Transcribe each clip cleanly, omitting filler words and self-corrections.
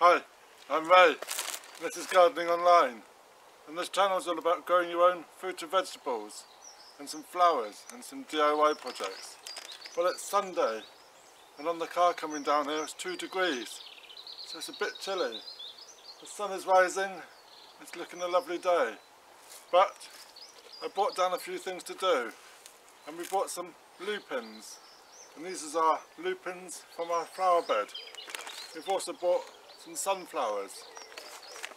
Hi, I'm Ray. This is Gardening Online, and this channel is all about growing your own fruit and vegetables and some flowers and some DIY projects. Well, it's Sunday and on the car coming down here it's 2 degrees, so it's a bit chilly. The sun is rising, it's looking a lovely day, but I brought down a few things to do, and we bought some lupins, and these are our lupins from our flower bed. We've also bought some sunflowers,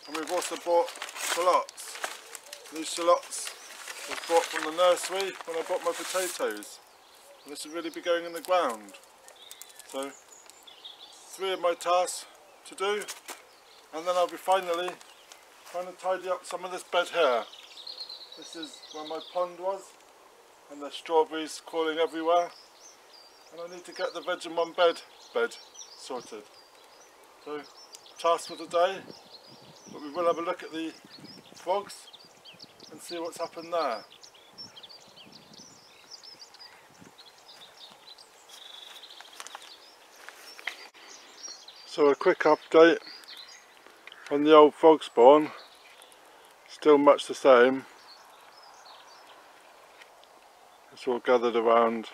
and we've also bought shallots. These shallots was bought from the nursery when I bought my potatoes, and this will really be going in the ground. So 3 of my tasks to do, and then I'll be finally trying to tidy up some of this bed here. This is where my pond was, and there's strawberries crawling everywhere, and I need to get the veg in one bed sorted. So, task for today, but we will have a look at the frogs and see what's happened there. So a quick update on the old frog spawn, still much the same. It's all gathered around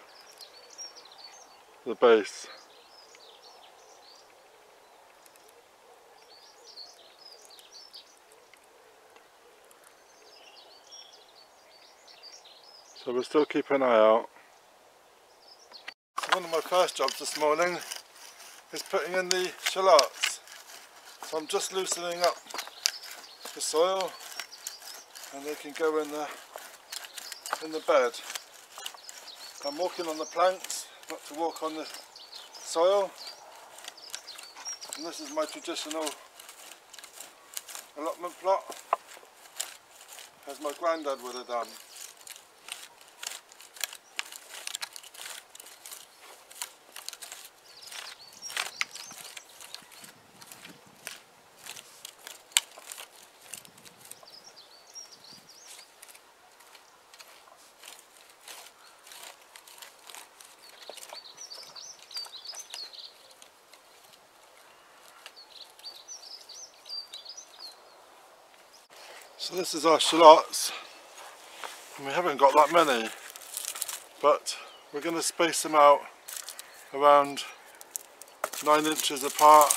the base. So we'll still keep an eye out. So one of my first jobs this morning is putting in the shallots. So I'm just loosening up the soil, and they can go in the bed. I'm walking on the planks, not to walk on the soil. And this is my traditional allotment plot, as my granddad would have done. So this is our shallots, and we haven't got that many, but we're going to space them out around 9 inches apart.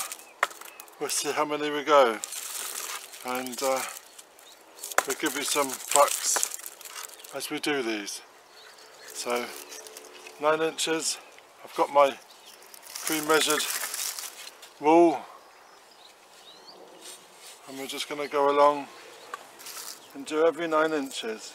We'll see how many we go, and we'll give you some facts as we do these. So 9 inches, I've got my pre-measured rule, and we're just going to go along and do every 9 inches.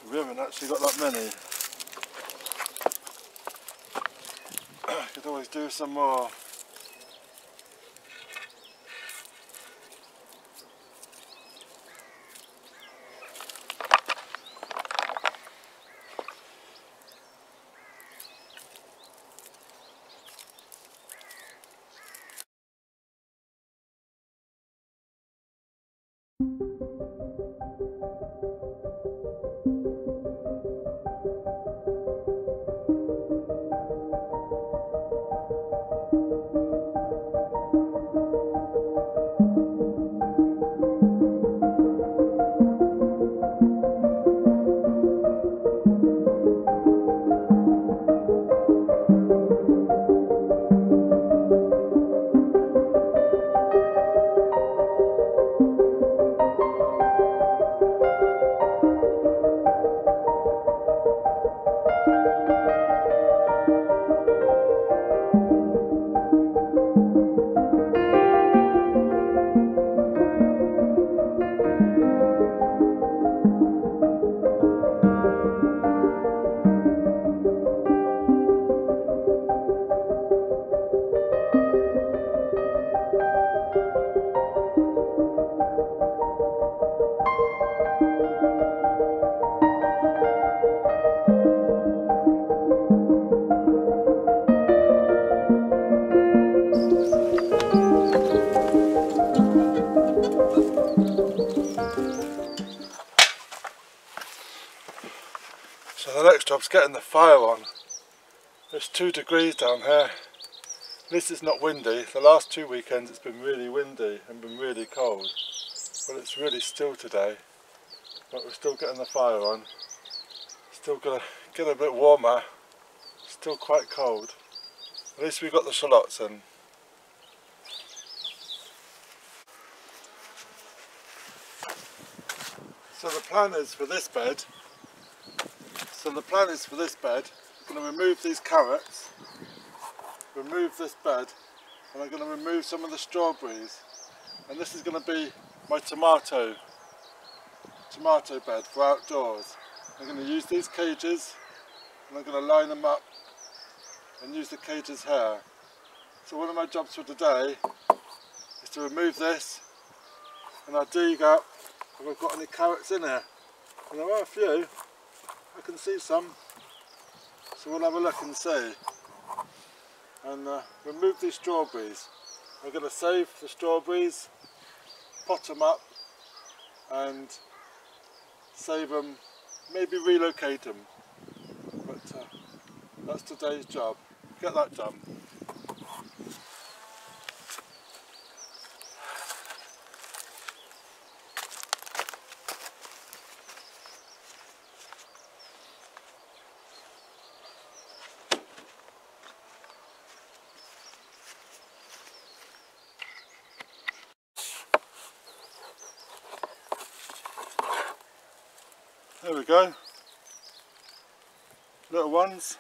We haven't actually got that many. Could always do some more. So the next job's getting the fire on. It's 2 degrees down here. At least it's not windy. The last 2 weekends it's been really windy and been really cold. But it's really still today. But we're still getting the fire on. Still gonna get a bit warmer. Still quite cold. At least we got the shallots in. So the plan is for this bed. I'm going to remove these carrots, remove this bed, and I'm going to remove some of the strawberries. And this is going to be my tomato bed for outdoors. I'm going to use these cages and I'm going to line them up and use the cages here. So one of my jobs for today is to remove this, and I'll dig up if I've got any carrots in here. And there are a few, I can see some, so we'll have a look and see. And remove these strawberries. I'm going to save the strawberries, pot them up and save them, maybe relocate them. But that's today's job. Get that done. There we go, little ones.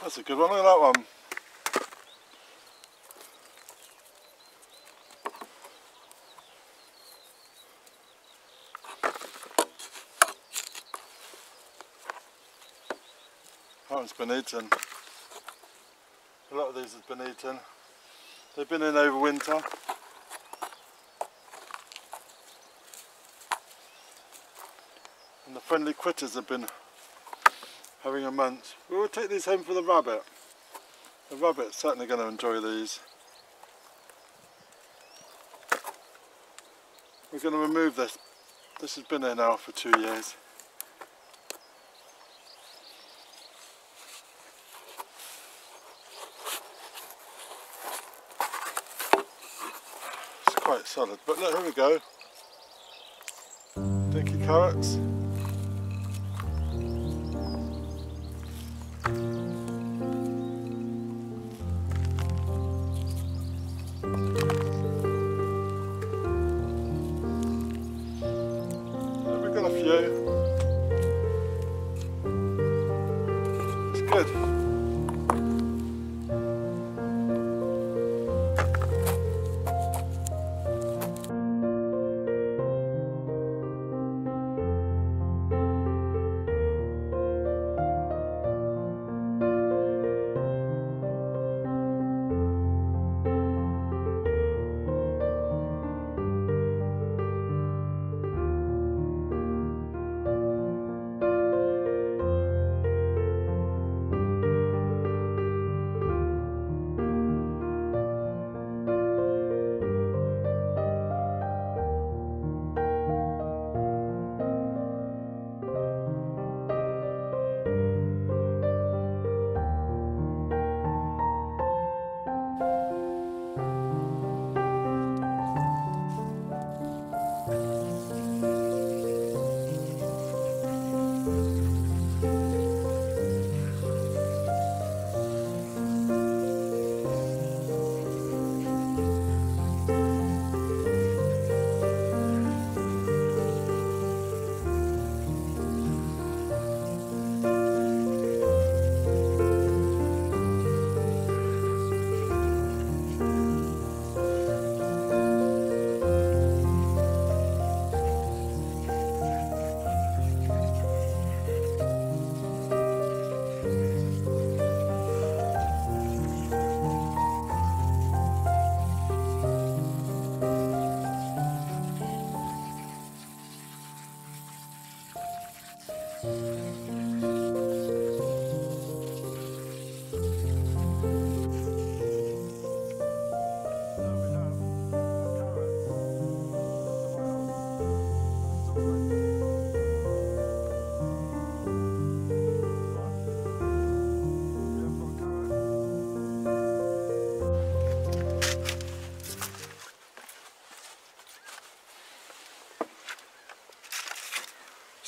That's a good one, look at that one. That one's been eaten. A lot of these have been eaten. They've been in over winter. And the friendly critters have been having a munch. We will take these home for the rabbit. The rabbit's certainly going to enjoy these. We're going to remove this. This has been there now for 2 years. Quite solid, but look, here we go. Dinky carrots. We've got a few. It's good.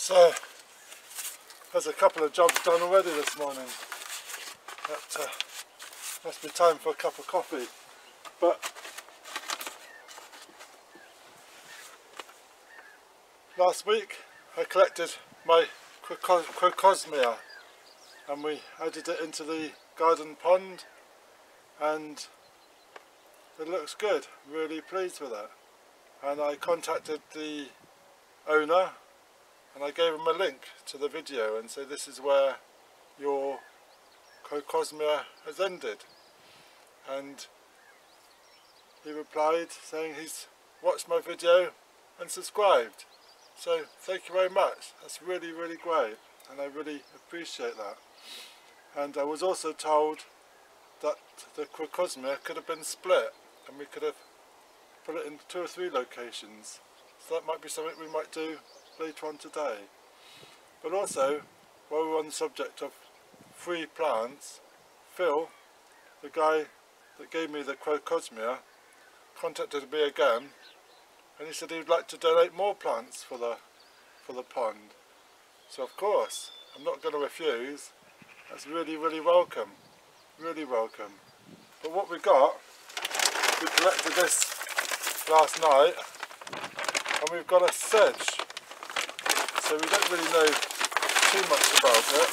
So there's a couple of jobs done already this morning. That must be time for a cup of coffee. But last week I collected my Crocosmia and we added it into the garden pond, and it looks good. Really pleased with it. And I contacted the owner and I gave him a link to the video and said, this is where your Crocosmia has ended. And he replied saying he's watched my video and subscribed. So thank you very much. That's really, really great, and I really appreciate that. And I was also told that the Crocosmia could have been split and we could have put it in 2 or 3 locations. So that might be something we might do later on today. But also, while we're on the subject of free plants, Phil, the guy that gave me the Crocosmia, contacted me again, and he said he would like to donate more plants for the pond. So of course, I'm not going to refuse. That's really, really welcome. Really welcome. But what we got, we collected this last night, and we've got a sedge. So we don't really know too much about it.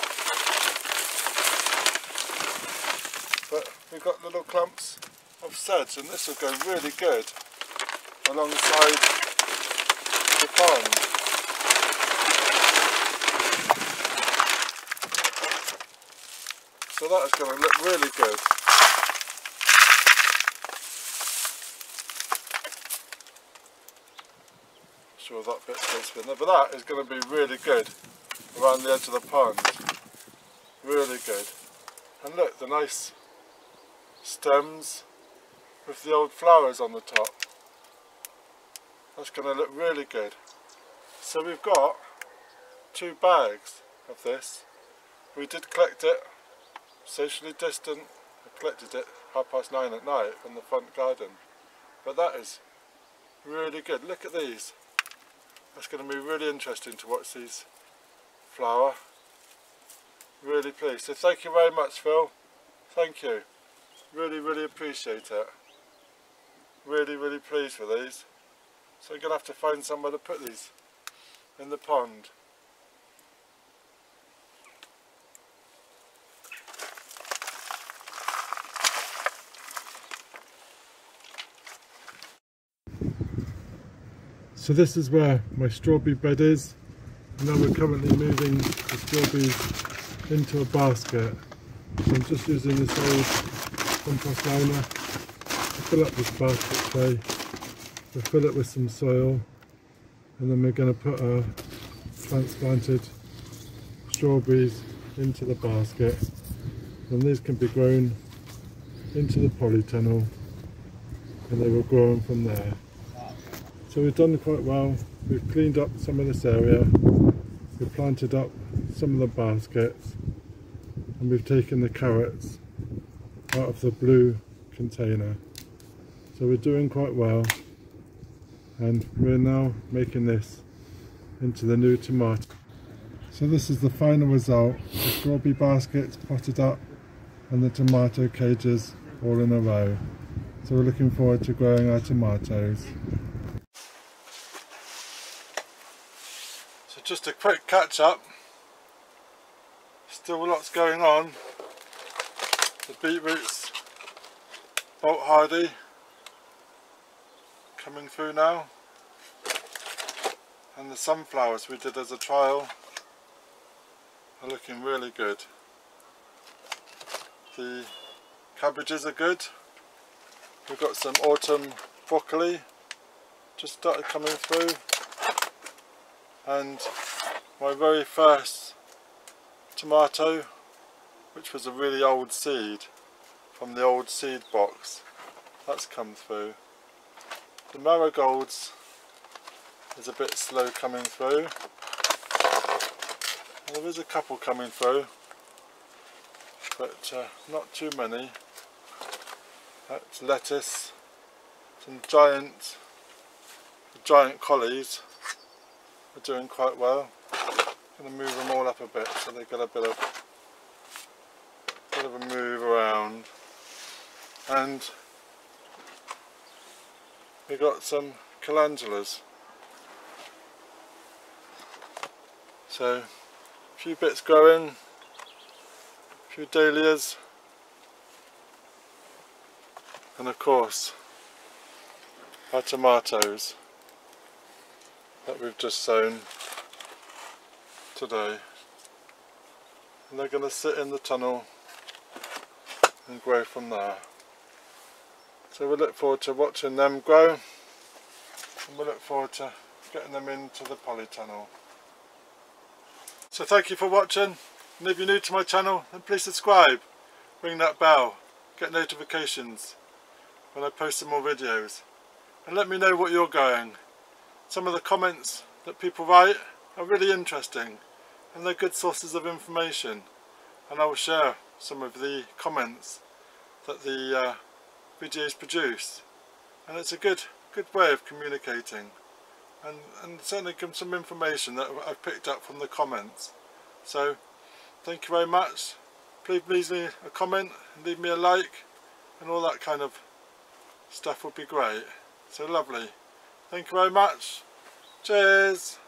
But we've got little clumps of sedge, and this will go really good alongside the pond. So that is going to look really good. Sure that bit goes in there, but that is going to be really good around the edge of the pond. Really good. And look, the nice stems with the old flowers on the top. That's going to look really good. So we've got 2 bags of this. We did collect it socially distant. I collected it 9:30 at night from the front garden. But that is really good. Look at these. That's going to be really interesting to watch these flower. Really pleased. So thank you very much, Phil. Thank you. Really, really appreciate it. Really, really pleased with these. So I'm going to have to find somewhere to put these in the pond. So this is where my strawberry bed is. Now we're currently moving the strawberries into a basket. So I'm just using this old compost liner to fill up this basket tray. We'll fill it with some soil, and then we're going to put our transplanted strawberries into the basket, and these can be grown into the polytunnel and they will grow on from there. So we've done quite well. We've cleaned up some of this area, we've planted up some of the baskets, and we've taken the carrots out of the blue container. So we're doing quite well, and we're now making this into the new tomato. So this is the final result: the strawberry baskets potted up and the tomato cages all in a row. So we're looking forward to growing our tomatoes. So just a quick catch up. Still lots going on. The beetroots, bolt hardy, coming through now, and the sunflowers we did as a trial are looking really good. The cabbages are good. We've got some autumn broccoli just started coming through, and my very first tomato, which was a really old seed from the old seed box, that's come through. The marigolds is a bit slow coming through. There is a couple coming through, but not too many. That's lettuce, some giant collies are doing quite well. going to move them all up a bit so they get a bit of a move around. And we got some calendulas. So a few bits growing, a few dahlias, and of course our tomatoes that we've just sown today. And they're going to sit in the tunnel and grow from there. So we look forward to watching them grow, and we look forward to getting them into the polytunnel. So thank you for watching, and if you're new to my channel then please subscribe, ring that bell, get notifications when I post some more videos, and let me know what you're growing. Some of the comments that people write are really interesting and they're good sources of information, and I will share some of the comments that the videos produce, and it's a good way of communicating. And certainly give some information that I've picked up from the comments. So thank you very much. Please leave me a comment and leave me a like, and all that kind of stuff would be great. So lovely. Thank you very much. Cheers.